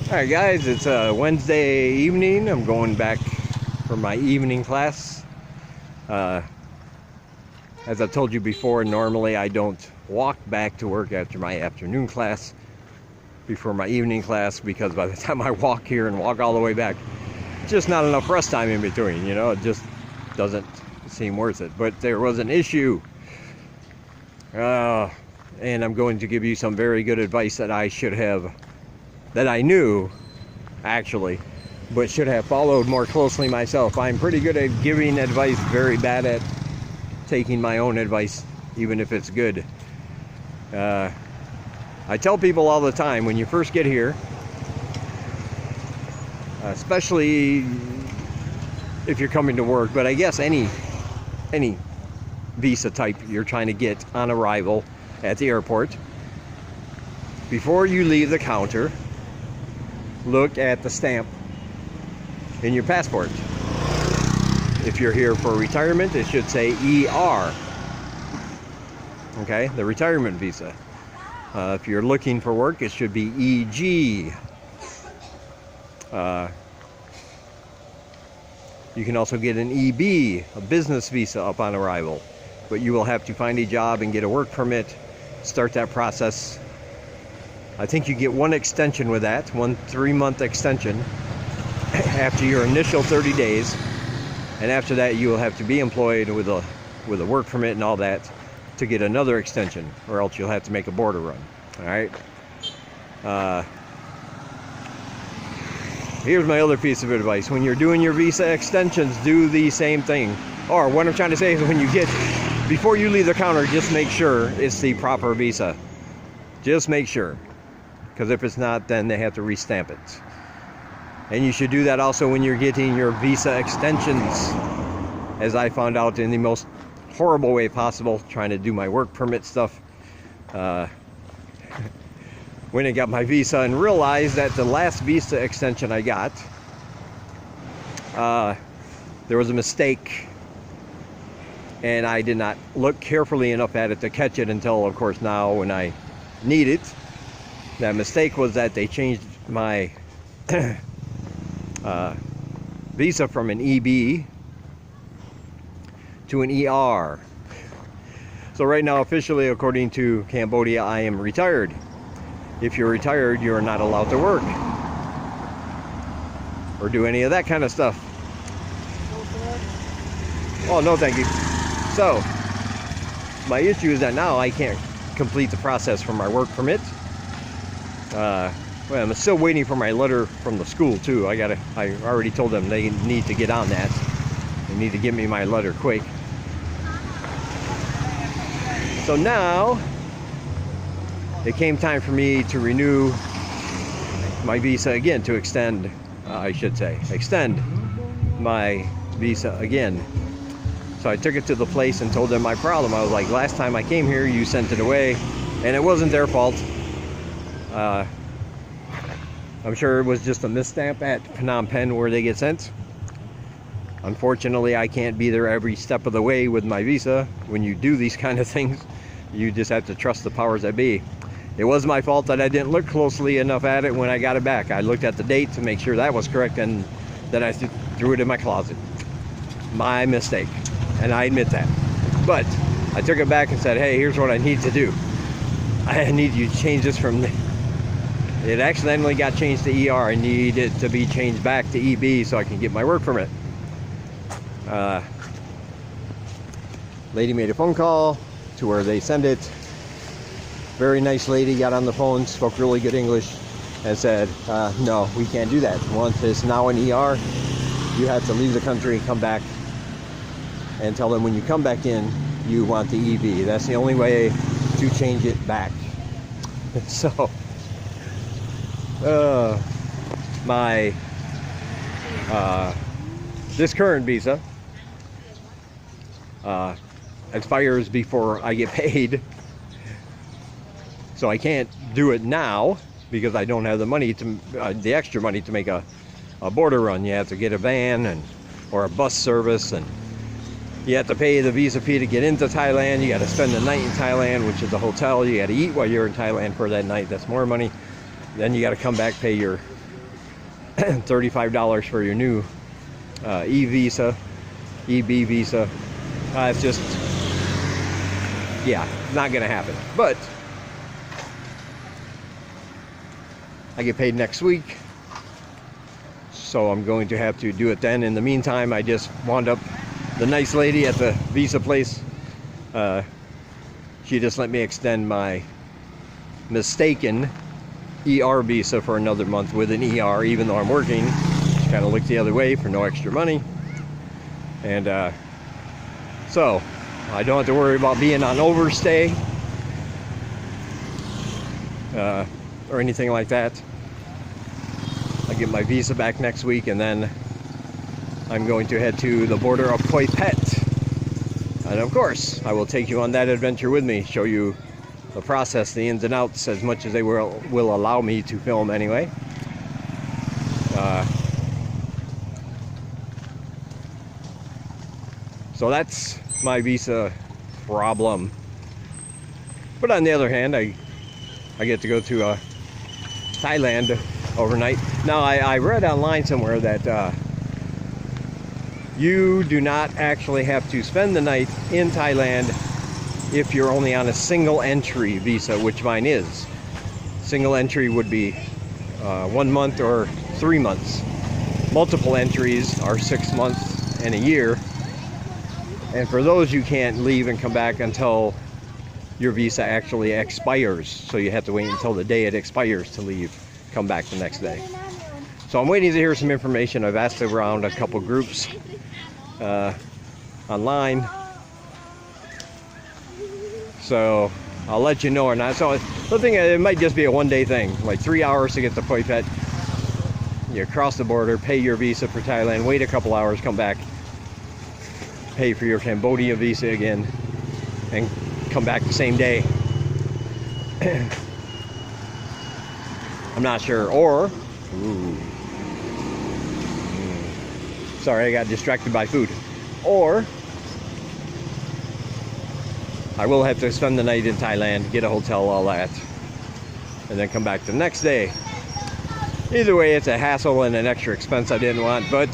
Alright guys, it's a Wednesday evening. I'm going back for my evening class. As I've told you before, normally I don't walk back to work after my afternoon class before my evening class, because by the time I walk here and walk all the way back, just not enough rest time in between, you know. It just doesn't seem worth it. But there was an issue, and I'm going to give you some very good advice that I knew actually, but should have followed more closely myself. I'm pretty good at giving advice, very bad at taking my own advice, even if it's good. I tell people all the time, when you first get here, especially if you're coming to work, but I guess any visa type you're trying to get on arrival at the airport, before you leave the counter, look at the stamp in your passport. If you're here for retirement, it should say ER. Okay, the retirement visa. If you're looking for work, it should be EG. You can also get an EB, a business visa, upon arrival, but you will have to find a job and get a work permit, start that process. I think you get one extension with that, 1 3-month extension after your initial 30 days, and after that you will have to be employed with a work permit and all that to get another extension, or else you'll have to make a border run. All right. Here's my other piece of advice: when you're doing your visa extensions, do the same thing. Or what I'm trying to say is, before you leave the counter, just make sure it's the proper visa. Just make sure. Because if it's not, then they have to restamp it. And you should do that also when you're getting your visa extensions, as I found out in the most horrible way possible, trying to do my work permit stuff. When I got my visa and realized that the last visa extension I got, there was a mistake, and I did not look carefully enough at it to catch it until, of course, now when I need it. That mistake was that they changed my visa from an EB to an ER. So right now, officially, according to Cambodia, I am retired. If you're retired, you're not allowed to work or do any of that kind of stuff. Oh, no thank you. So my issue is that now I can't complete the process for my work permit. Well, I'm still waiting for my letter from the school too. I already told them they need to get on that. They need to give me my letter quick. So now it came time for me to renew my visa again, to extend my visa again. So I took it to the place and told them my problem. I was like, last time I came here, you sent it away, and it wasn't their fault. I'm sure it was just a misstamp at Phnom Penh where they get sent. Unfortunately, I can't be there every step of the way with my visa. When you do these kind of things, you just have to trust the powers that be. It was my fault that I didn't look closely enough at it when I got it back. I looked at the date to make sure that was correct, and then I threw it in my closet. My mistake, and I admit that. But I took it back and said, hey, here's what I need to do. I need you to change this from... It accidentally got changed to ER. I need it to be changed back to EB so I can get my work permit. Lady made a phone call to where they send it. Very nice lady, got on the phone, spoke really good English, and said, no, we can't do that. Once it's now an ER, you have to leave the country, come back, and tell them when you come back in, you want the EB. That's the only way to change it back. So, my this current visa expires before I get paid, so I can't do it now because I don't have the money to the extra money to make a border run. You have to get a van or a bus service, and you have to pay the visa fee to get into Thailand. You got to spend the night in Thailand, which is a hotel. You got to eat while you're in Thailand for that night. That's more money. Then you got to come back, pay your $35 for your new e-visa, EB visa. It's just, yeah, not gonna happen. But I get paid next week, so I'm going to have to do it then. In the meantime, I just wound up, the nice lady at the visa place, she just let me extend my mistaken ER visa for another month with an ER, even though I'm working. She kind of looked the other way for no extra money. And so I don't have to worry about being on overstay or anything like that. I get my visa back next week, and then I'm going to head to the border of Poi Pet. And of course, I will take you on that adventure with me, show you the process, the ins and outs, as much as they will allow me to film anyway. So that's my visa problem. But on the other hand, I get to go to Thailand overnight. Now, I read online somewhere that you do not actually have to spend the night in Thailand if you're only on a single entry visa, which mine is. Single entry would be 1 month or 3 months. Multiple entries are 6 months and a year. And for those, you can't leave and come back until your visa actually expires. So you have to wait until the day it expires to leave, come back the next day. So I'm waiting to hear some information. I've asked around a couple groups online. So I'll let you know or not. So the thing, it might just be a one-day thing, like 3 hours to get to Poi Phet. You cross the border, pay your visa for Thailand, wait a couple hours, come back, pay for your Cambodia visa again, and come back the same day. I'm not sure. Or, sorry, I got distracted by food. Or I will have to spend the night in Thailand, get a hotel, all that, and then come back the next day. Either way, it's a hassle and an extra expense I didn't want, but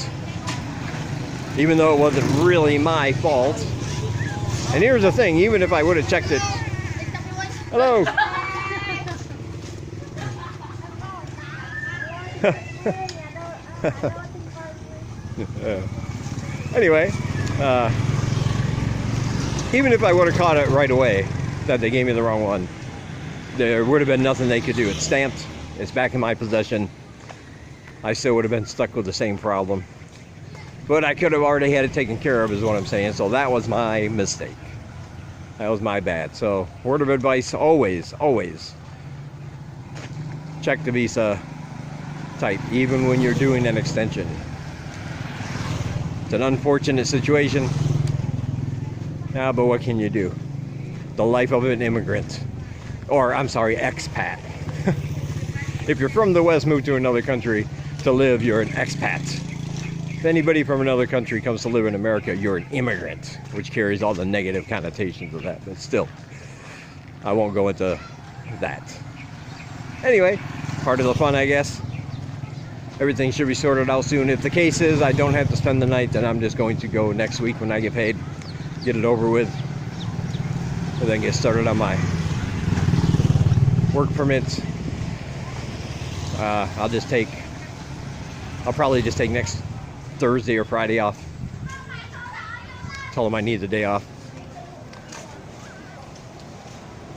even though it wasn't really my fault. And here's the thing, even if I would have checked it. Hello. Anyway, even if I would have caught it right away, that they gave me the wrong one, there would have been nothing they could do. It's stamped, it's back in my possession. I still would have been stuck with the same problem. But I could have already had it taken care of, is what I'm saying. So that was my mistake. That was my bad. So word of advice, always check the visa type, even when you're doing an extension. It's an unfortunate situation. Yeah, but what can you do? The life of an immigrant. Or, I'm sorry, expat. If you're from the West, move to another country to live, you're an expat. If anybody from another country comes to live in America, you're an immigrant, which carries all the negative connotations of that. But still, I won't go into that. Anyway, part of the fun, I guess. Everything should be sorted out soon. If the case is I don't have to spend the night, then I'm just going to go next week when I get paid, get it over with, and then get started on my work permits. I'll probably just take next Thursday or Friday off. Tell them I need the day off.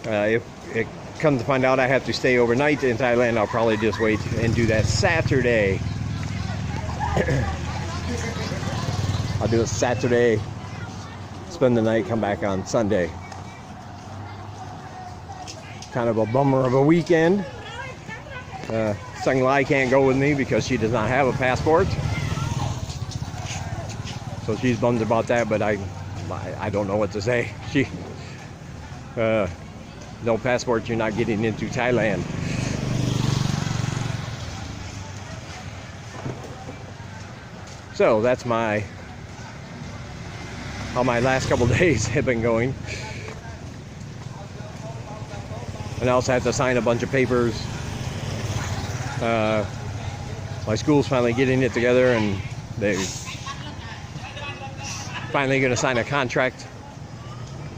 If it comes to find out I have to stay overnight in Thailand, I'll probably just wait and do that Saturday. I'll do it Saturday, spend the night, come back on Sunday. Kind of a bummer of a weekend. Sung Lai can't go with me because she does not have a passport. So she's bummed about that, but I don't know what to say. No passport, you're not getting into Thailand. So that's how my last couple days have been going. And I also had to sign a bunch of papers my school's finally getting it together, and they're finally going to sign a contract.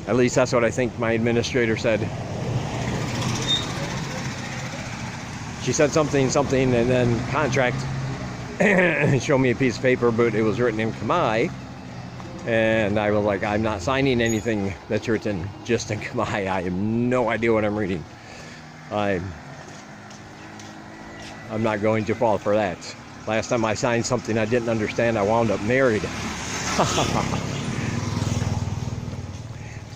At least that's what I think my administrator said. She said something, and then contract. Showed me a piece of paper, but it was written in Khmer. And I was like, I'm not signing anything that's written just in Khmer. I have no idea what I'm reading. I'm not going to fall for that. Last time I signed something I didn't understand, I wound up married.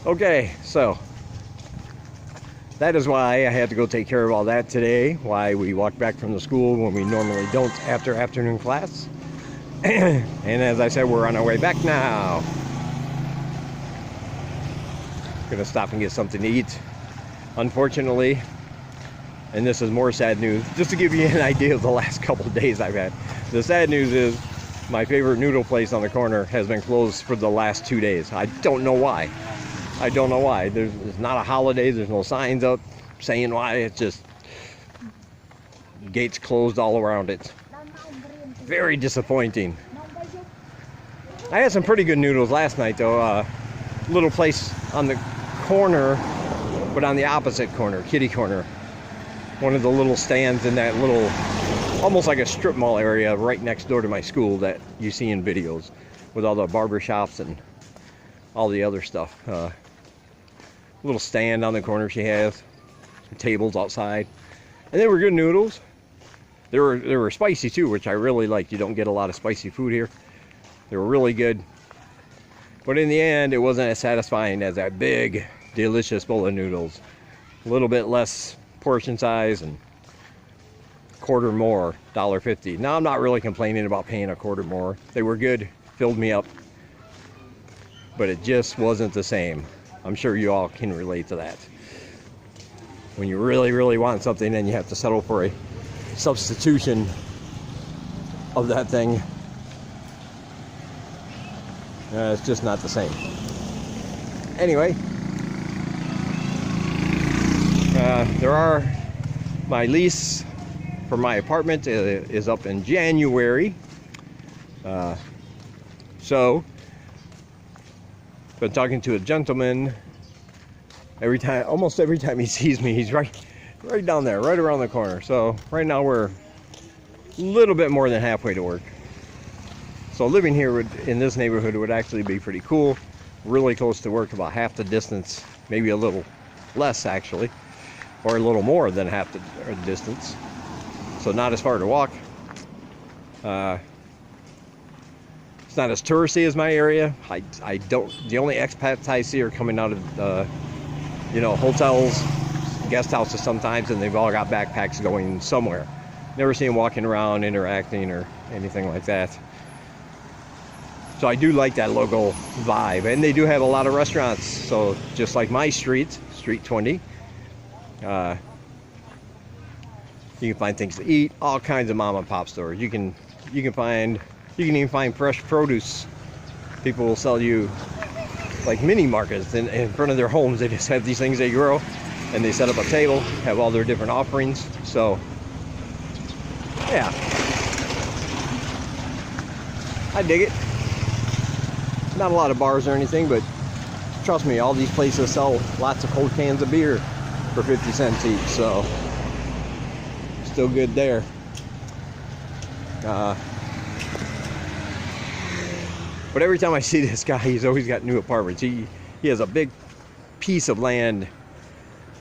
Okay, so that is why I had to go take care of all that today. Why we walked back from the school when we normally don't after afternoon class. And as I said, we're on our way back now. Gonna stop and get something to eat. Unfortunately, and this is more sad news, just to give you an idea of the last couple of days I've had. The sad news is my favorite noodle place on the corner has been closed for the last 2 days. I don't know why. I don't know why. There's not a holiday. There's no signs up saying why. It's just gates closed all around it. Very disappointing. I had some pretty good noodles last night though. Little place on the corner, but on the opposite corner, kitty corner. One of the little stands in that little, almost like a strip mall area right next door to my school that you see in videos with all the barber shops and all the other stuff. Little stand on the corner she has, some tables outside, and they were good noodles. They were spicy too, which I really liked. You don't get a lot of spicy food here. They were really good, but in the end, it wasn't as satisfying as that big, delicious bowl of noodles. A little bit less portion size and quarter more, $1.50. Now I'm not really complaining about paying a quarter more. They were good, filled me up, but it just wasn't the same. I'm sure you all can relate to that. When you really, really want something and you have to settle for a substitution of that thing, it's just not the same. Anyway, my lease for my apartment is up in January. So been talking to a gentleman. Almost every time he sees me, he's right down there, right around the corner. So right now we're a little bit more than halfway to work. So living here in this neighborhood would actually be pretty cool. Really close to work, about half the distance, maybe a little less actually, or a little more than half the distance. So not as far to walk. It's not as touristy as my area. The only expats I see are coming out of hotels, guest houses sometimes, and they've all got backpacks going somewhere. Never see them walking around interacting or anything like that. So I do like that local vibe, and they do have a lot of restaurants. So just like my street 20, you can find things to eat, all kinds of mom and pop stores. You can even find fresh produce. People will sell you like mini markets in front of their homes. They just have these things they grow, and they set up a table, have all their different offerings. So yeah, I dig it. Not a lot of bars or anything, but trust me, all these places sell lots of cold cans of beer for 50 cents each, so still good there. But every time I see this guy, he's always got new apartments. He has a big piece of land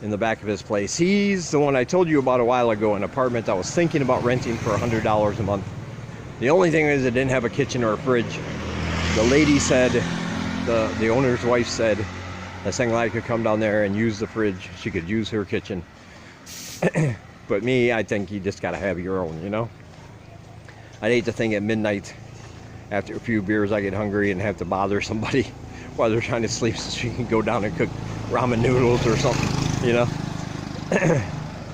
in the back of his place. He's the one I told you about a while ago, an apartment I was thinking about renting for $100 a month. The only thing is it didn't have a kitchen or a fridge. The lady said, the owner's wife said, that Senglai could come down there and use the fridge. She could use her kitchen. But me, I think you just gotta have your own, you know? I'd hate to think at midnight, after a few beers, I get hungry and have to bother somebody while they're trying to sleep so she can go down and cook ramen noodles or something, you know?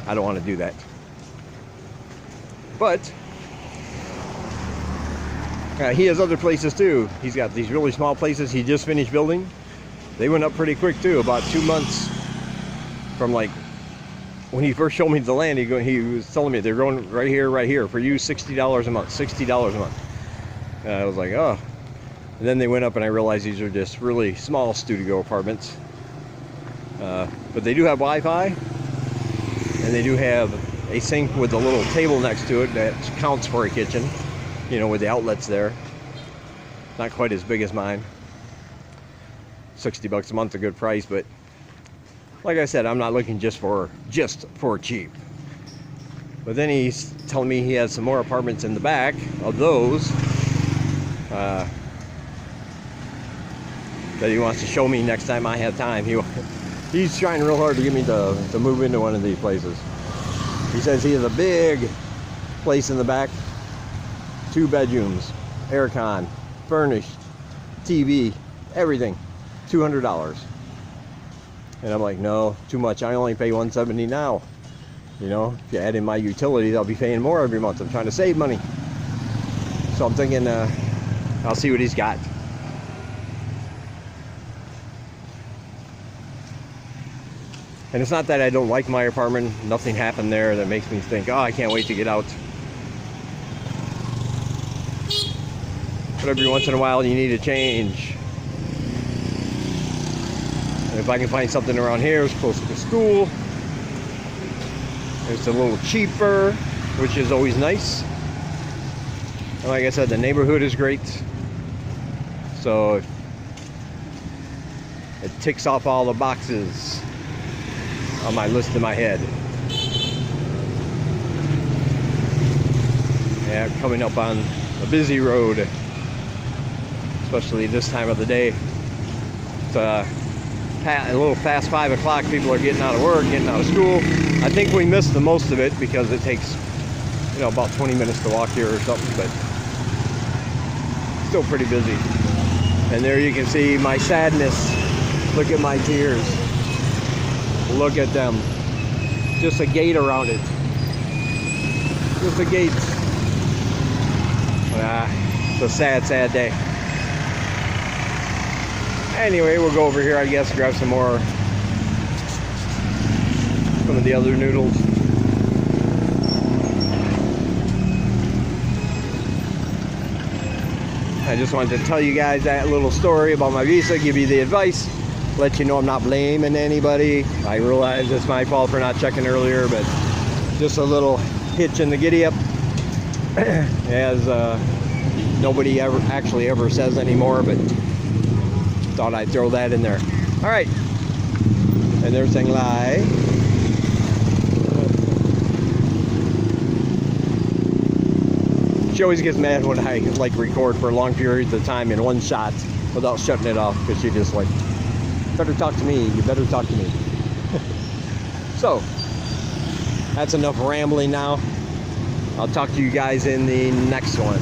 I don't want to do that. But he has other places too. He's got these really small places he just finished building. They went up pretty quick too, about 2 months, from like when he first showed me the land, he was telling me they're going right here for you, $60 a month, $60 a month. And I was like, oh. And then they went up and I realized these are just really small studio apartments. But they do have Wi-Fi, and they do have a sink with a little table next to it that counts for a kitchen, you know, with the outlets there. Not quite as big as mine. $60 a month, a good price, but like I said, I'm not looking just for cheap. But then he's telling me he has some more apartments in the back of those that he wants to show me next time I have time. He's trying real hard to get me to move into one of these places. He says he has a big place in the back, 2 bedrooms, aircon, furnished, TV, everything, $200. And I'm like, no, too much. I only pay $170 now. You know, if you add in my utilities, I'll be paying more every month. I'm trying to save money. So I'm thinking, I'll see what he's got. And it's not that I don't like my apartment. Nothing happened there that makes me think, oh, I can't wait to get out. But every once in a while, you need a change. And if I can find something around here, it's close to school. It's a little cheaper, which is always nice. And like I said, the neighborhood is great. So it ticks off all the boxes on my list in my head. Yeah, coming up on a busy road, especially this time of the day. It's a little past 5 o'clock. People are getting out of work, getting out of school. I think we missed the most of it because it takes, you know, about 20 minutes to walk here or something, but still pretty busy. And there you can see my sadness. Look at my tears. Look at them. Just a gate around it. Just a gate. It's a sad, sad day. Anyway, we'll go over here, I guess, grab some of the other noodles. I just wanted to tell you guys that little story about my visa, give you the advice, let you know I'm not blaming anybody. I realize it's my fault for not checking earlier, but just a little hitch in the giddy up, as nobody ever says anymore, but thought I'd throw that in there. All right, and there's Thing Lai. She always gets mad when I like record for long periods of time in one shot without shutting it off, because she just like, better talk to me, you better talk to me. So that's enough rambling now. I'll talk to you guys in the next one.